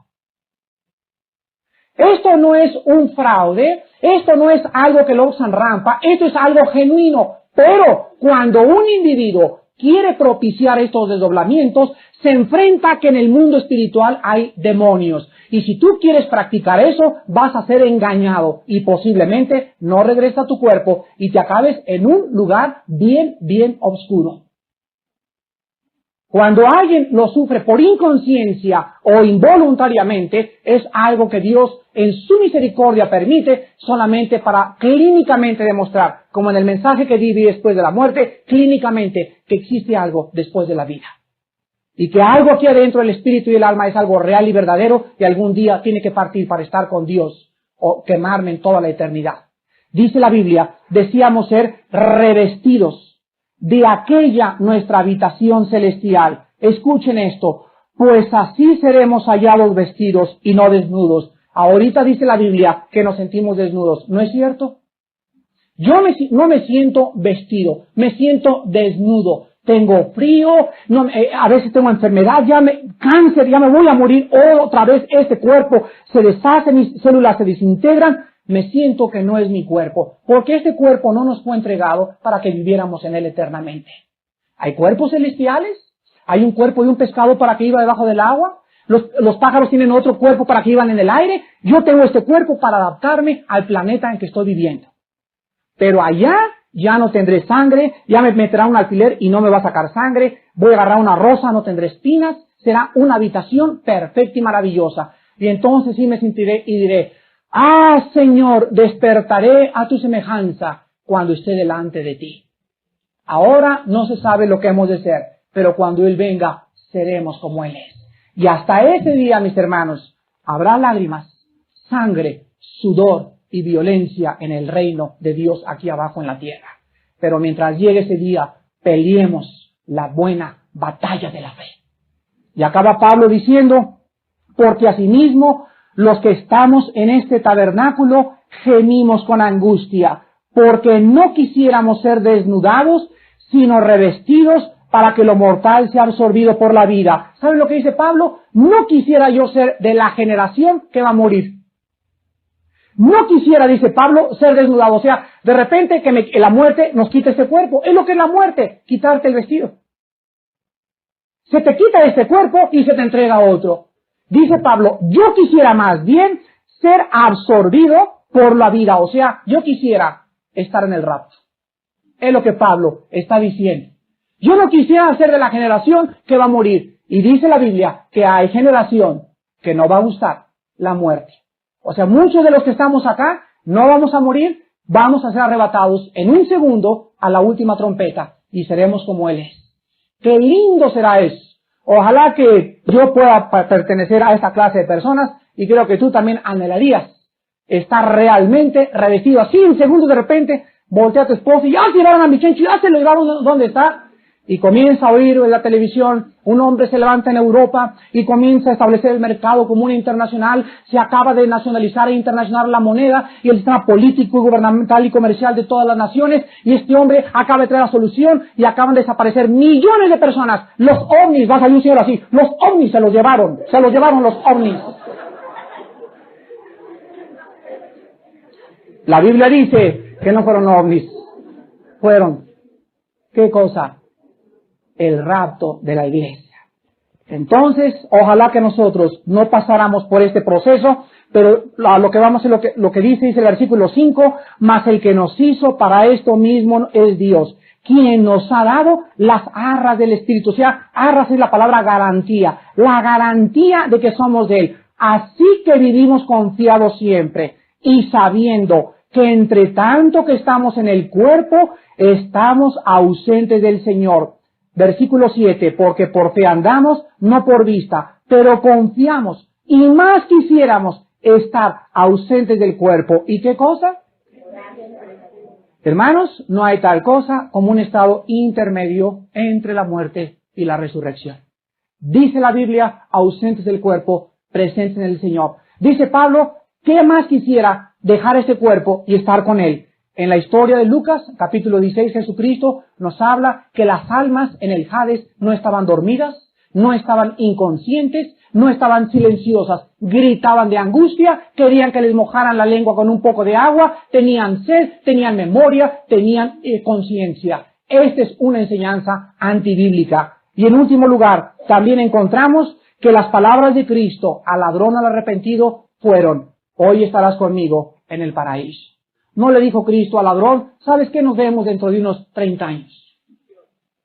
Esto no es un fraude, esto no es algo que lo usan rampa, esto es algo genuino. Pero cuando un individuo quiere propiciar estos desdoblamientos, se enfrenta a que en el mundo espiritual hay demonios. Y si tú quieres practicar eso, vas a ser engañado y posiblemente no regresa a tu cuerpo y te acabes en un lugar bien oscuro. Cuando alguien lo sufre por inconsciencia o involuntariamente, es algo que Dios en su misericordia permite solamente para clínicamente demostrar, como en el mensaje que di después de la muerte, clínicamente que existe algo después de la vida. Y que algo aquí adentro del espíritu y el alma es algo real y verdadero y algún día tiene que partir para estar con Dios o quemarme en toda la eternidad. Dice la Biblia, decíamos ser revestidos de aquella nuestra habitación celestial. Escuchen esto, pues así seremos hallados vestidos y no desnudos. Ahorita dice la Biblia que nos sentimos desnudos, ¿no es cierto? Yo no me siento vestido, me siento desnudo. Tengo frío, a veces tengo enfermedad, cáncer, ya me voy a morir, otra vez este cuerpo se deshace, mis células se desintegran. Me siento que no es mi cuerpo, porque este cuerpo no nos fue entregado para que viviéramos en él eternamente. ¿Hay cuerpos celestiales? ¿Hay un cuerpo de un pescado para que viva debajo del agua? ¿Los pájaros tienen otro cuerpo para que vivan en el aire? Yo tengo este cuerpo para adaptarme al planeta en que estoy viviendo. Pero allá ya no tendré sangre, ya me meterá un alfiler y no me va a sacar sangre, voy a agarrar una rosa, no tendré espinas, será una habitación perfecta y maravillosa. Y entonces sí me sentiré y diré, ah, Señor, despertaré a tu semejanza cuando esté delante de ti. Ahora no se sabe lo que hemos de ser, pero cuando Él venga, seremos como Él es. Y hasta ese día, mis hermanos, habrá lágrimas, sangre, sudor y violencia en el reino de Dios aquí abajo en la tierra. Pero mientras llegue ese día, peleemos la buena batalla de la fe. Y acaba Pablo diciendo, porque asimismo los que estamos en este tabernáculo gemimos con angustia, porque no quisiéramos ser desnudados, sino revestidos para que lo mortal sea absorbido por la vida. ¿Saben lo que dice Pablo? No quisiera yo ser de la generación que va a morir. No quisiera, dice Pablo, ser desnudado. O sea, de repente que la muerte nos quite este cuerpo. Es lo que es la muerte, quitarte el vestido. Se te quita este cuerpo y se te entrega otro. Dice Pablo, yo quisiera más bien ser absorbido por la vida. O sea, yo quisiera estar en el rapto. Es lo que Pablo está diciendo. Yo no quisiera ser de la generación que va a morir. Y dice la Biblia que hay generación que no va a gustar la muerte. O sea, muchos de los que estamos acá no vamos a morir, vamos a ser arrebatados en un segundo a la última trompeta y seremos como Él es. ¡Qué lindo será eso! Ojalá que yo pueda pertenecer a esta clase de personas y creo que tú también anhelarías estar realmente revestido. Así en segundos de repente voltea a tu esposo y ya se llevaron a mi chencho, ya se lo llevaron donde está. Y comienza a oír en la televisión, un hombre se levanta en Europa y comienza a establecer el mercado común internacional, se acaba de nacionalizar e internacionalizar la moneda y el sistema político, gubernamental y comercial de todas las naciones, y este hombre acaba de traer la solución y acaban de desaparecer millones de personas. Los ovnis, va a salir un señor así, los ovnis se los llevaron los ovnis. La Biblia dice que no fueron ovnis, fueron, ¿qué cosa? El rapto de la iglesia. Entonces, ojalá que nosotros no pasáramos por este proceso, pero lo que vamos a lo que dice el versículo 5, mas el que nos hizo para esto mismo es Dios, quien nos ha dado las arras del Espíritu. O sea, arras es la palabra garantía, la garantía de que somos de Él. Así que vivimos confiados siempre y sabiendo que entre tanto que estamos en el cuerpo, estamos ausentes del Señor. Versículo 7, porque por fe andamos, no por vista, pero confiamos y más quisiéramos estar ausentes del cuerpo. ¿Y qué cosa? Hermanos, no hay tal cosa como un estado intermedio entre la muerte y la resurrección. Dice la Biblia, ausentes del cuerpo, presentes en el Señor. Dice Pablo, ¿qué más quisiera dejar este cuerpo y estar con Él? En la historia de Lucas, capítulo 16, Jesucristo nos habla que las almas en el Hades no estaban dormidas, no estaban inconscientes, no estaban silenciosas, gritaban de angustia, querían que les mojaran la lengua con un poco de agua, tenían sed, tenían memoria, tenían conciencia. Esta es una enseñanza antibíblica. Y en último lugar, también encontramos que las palabras de Cristo al ladrón al arrepentido fueron, hoy estarás conmigo en el paraíso. No le dijo Cristo al ladrón, ¿sabes qué? Nos vemos dentro de unos 30 años.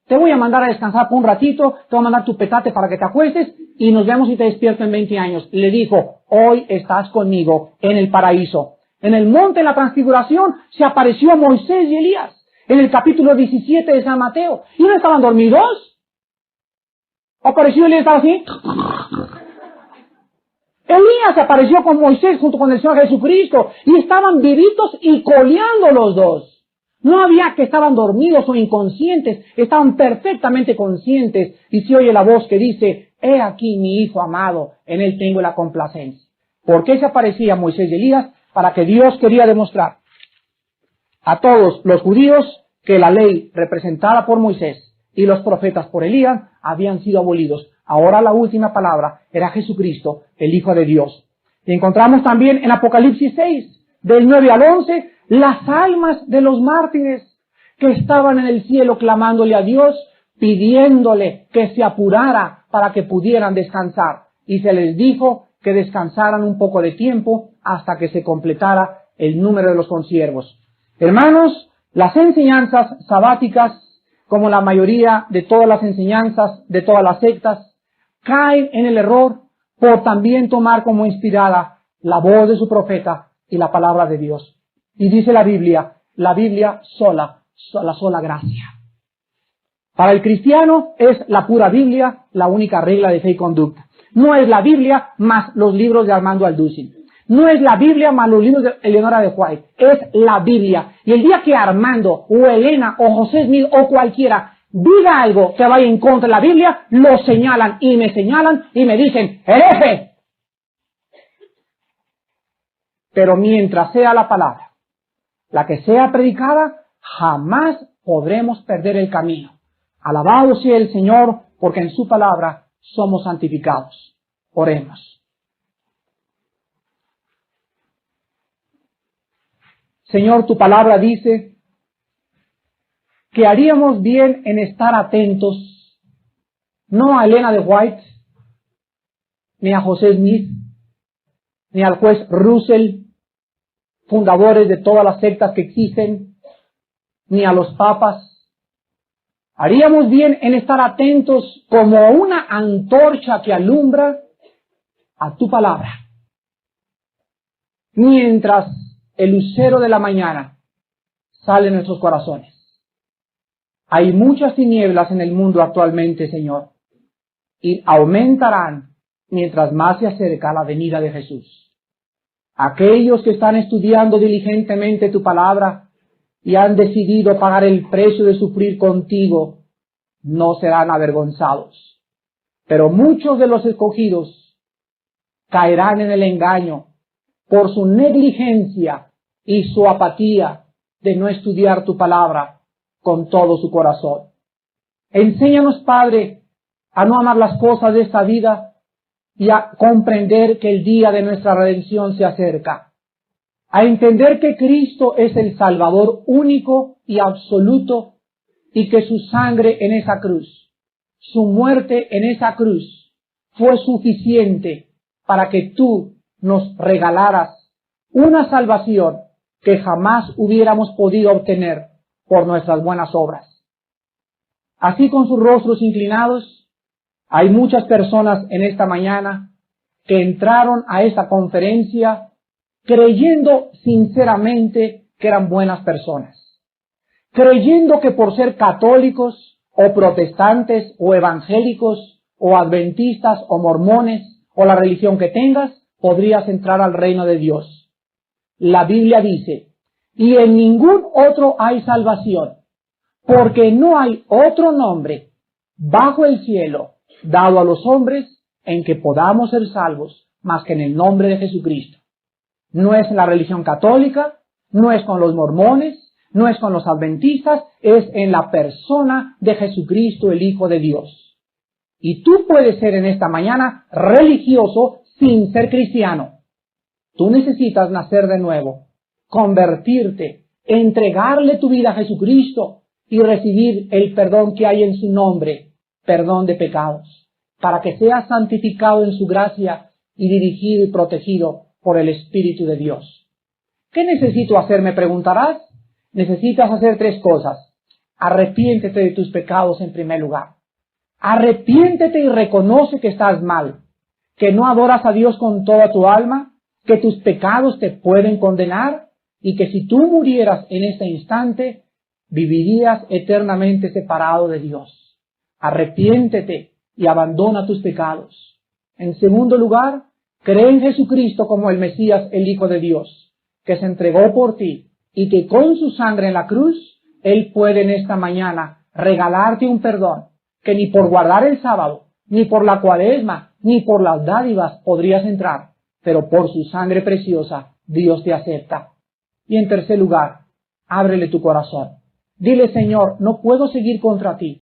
Te voy a mandar a descansar por un ratito, te voy a mandar tu petate para que te acuestes y nos vemos y te despierto en 20 años. Le dijo, hoy estás conmigo en el paraíso. En el monte de la transfiguración se apareció Moisés y Elías. En el capítulo 17 de San Mateo. ¿Y no estaban dormidos? Apareció Elías y estaba así. Elías apareció con Moisés junto con el Señor Jesucristo y estaban vivitos y coleando los dos. No había que estaban dormidos o inconscientes, estaban perfectamente conscientes y se oye la voz que dice, he aquí mi hijo amado, en él tengo la complacencia. ¿Por qué se aparecía Moisés y Elías? Para que Dios quería demostrar a todos los judíos que la ley representada por Moisés y los profetas por Elías habían sido abolidos. Ahora la última palabra era Jesucristo, el Hijo de Dios. Y encontramos también en Apocalipsis 6, del 9 al 11, las almas de los mártires que estaban en el cielo clamándole a Dios, pidiéndole que se apurara para que pudieran descansar. Y se les dijo que descansaran un poco de tiempo hasta que se completara el número de los consiervos. Hermanos, las enseñanzas sabáticas, como la mayoría de todas las enseñanzas de todas las sectas, caen en el error por también tomar como inspirada la voz de su profeta y la palabra de Dios. Y dice la Biblia sola, la sola gracia. Para el cristiano es la pura Biblia la única regla de fe y conducta. No es la Biblia más los libros de Armando Alducin. No es la Biblia más los libros de Eleonora de White. Es la Biblia. Y el día que Armando o Elena o José Smith o cualquiera diga algo que vaya en contra de la Biblia, lo señalan y me dicen, hereje. Pero mientras sea la palabra, la que sea predicada, jamás podremos perder el camino. Alabado sea el Señor, porque en su palabra somos santificados. Oremos. Señor, tu palabra dice que haríamos bien en estar atentos, no a Elena de White, ni a José Smith, ni al juez Russell, fundadores de todas las sectas que existen, ni a los papas. Haríamos bien en estar atentos como una antorcha que alumbra a tu palabra, mientras el lucero de la mañana sale en nuestros corazones. Hay muchas tinieblas en el mundo actualmente, Señor, y aumentarán mientras más se acerca la venida de Jesús. Aquellos que están estudiando diligentemente tu palabra y han decidido pagar el precio de sufrir contigo, no serán avergonzados. Pero muchos de los escogidos caerán en el engaño por su negligencia y su apatía de no estudiar tu palabra con todo su corazón. Enséñanos, Padre, a no amar las cosas de esta vida y a comprender que el día de nuestra redención se acerca. A entender que Cristo es el Salvador único y absoluto y que su sangre en esa cruz, su muerte en esa cruz, fue suficiente para que tú nos regalaras una salvación que jamás hubiéramos podido obtener por nuestras buenas obras. Así, con sus rostros inclinados, hay muchas personas en esta mañana que entraron a esta conferencia creyendo sinceramente que eran buenas personas, creyendo que por ser católicos o protestantes, o evangélicos, o adventistas, o mormones, o la religión que tengas, podrías entrar al reino de Dios. La Biblia dice, y en ningún otro hay salvación, porque no hay otro nombre bajo el cielo dado a los hombres en que podamos ser salvos más que en el nombre de Jesucristo. No es en la religión católica, no es con los mormones, no es con los adventistas, es en la persona de Jesucristo, el Hijo de Dios. Y tú puedes ser en esta mañana religioso sin ser cristiano. Tú necesitas nacer de nuevo, convertirte, entregarle tu vida a Jesucristo y recibir el perdón que hay en su nombre, perdón de pecados, para que seas santificado en su gracia y dirigido y protegido por el Espíritu de Dios. ¿Qué necesito hacer? Me preguntarás. Necesitas hacer 3 cosas. Arrepiéntete de tus pecados en primer lugar. Arrepiéntete y reconoce que estás mal, que no adoras a Dios con toda tu alma, que tus pecados te pueden condenar y que si tú murieras en este instante, vivirías eternamente separado de Dios. Arrepiéntete y abandona tus pecados. En segundo lugar, cree en Jesucristo como el Mesías, el Hijo de Dios, que se entregó por ti y que con su sangre en la cruz, Él puede en esta mañana regalarte un perdón que ni por guardar el sábado, ni por la cuaresma, ni por las dádivas podrías entrar, pero por su sangre preciosa Dios te acepta. Y en tercer lugar, ábrele tu corazón. Dile, Señor, no puedo seguir contra ti.